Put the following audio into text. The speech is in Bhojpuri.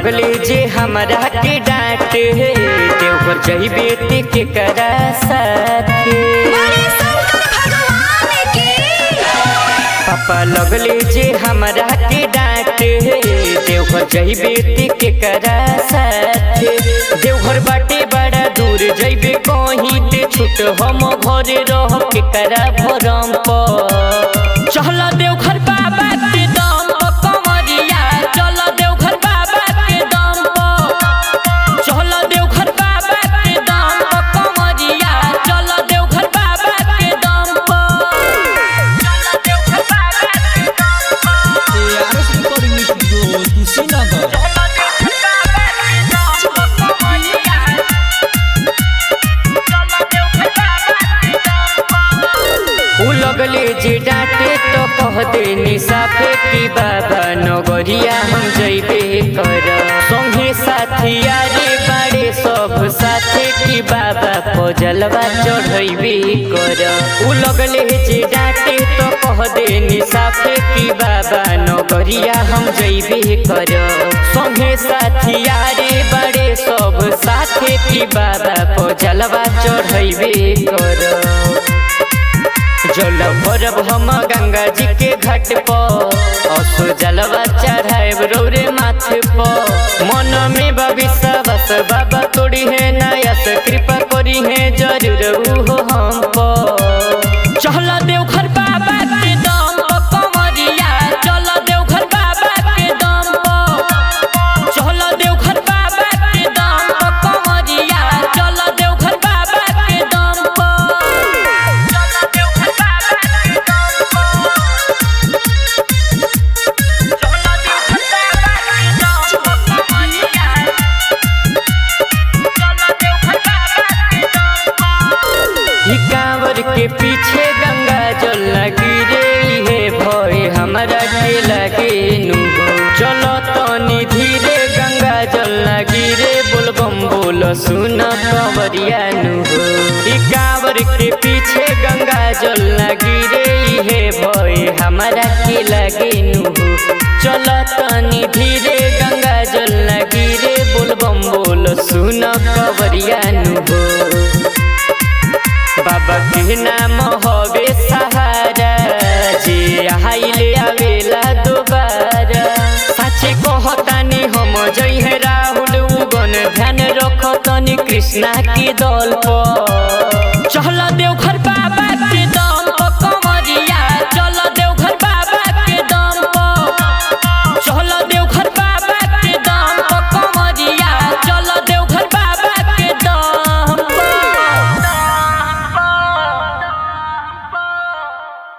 लगले जे हमरा के डांटे देवघर जइबे के करा साथे। पापा लगले जे हमरा के डांटे देवघर जइबे के करा साथे। देवघर बाटे बड़ा दूर जइबे कहीं ते छूट हम घरे रह के करा भरम पर। चल देवघर बाबा के दम कमरिया, चल देवघर बाबा के दम पर। चल देवघर बाबा के दम कमरिया, चल देवघर बाबा के दम पर। चल देवघर बाबा के दम पर। ARS Recording Studio Kushinagar। लगले जे डांटे तो कह देनी साफे कि बाबा नगरिया हम जइबे कर। संगे साथिया रे बाड़े सब साथे कि बाबा को जलवा चढ़इबे कर। उ लगले जे डांटे तो कह देनी साफे कि बाबा नगरिया हम जइबे कर। संगे साथिया रे बाड़े सब साथे कि बाबा को जलवा चढ़इबे कर। जल भरब हम गंगा जी के घाट पर, असो जलवा चढ़ाएब रौरे माथे पर। मन में विश्वास बाबा तोड़ी है नयास, कृपा करी है जरूर हो हम पर। चल देवघर बाबा के दम कमरिया, चल देवघर बाबा के दम पर। चल देवघर बाबा के दम कमरिया, चल देवघर बाबा के दम पर। कांवर के पीछे गंगा जल लगी रे है भय हमारा के लगे नु। चलो तनी धीरे गंगा जल लगी रे बोलबम बोल सुन कंवरिया नु। कांवर के पीछे गंगा जल लगी रे है भय हमारा के लगे नु। चलो तनी धीरे गंगा जल लगी रे बोलबम बोल सुन कंवरिया नु। बाबा के नाम हवे सहारा, जे आइले आवेला दोबारा। साचे कहतानी हम जइहे राहुल उगन, ध्यान रख तनी कृष्णा के दल पर। चल देवघर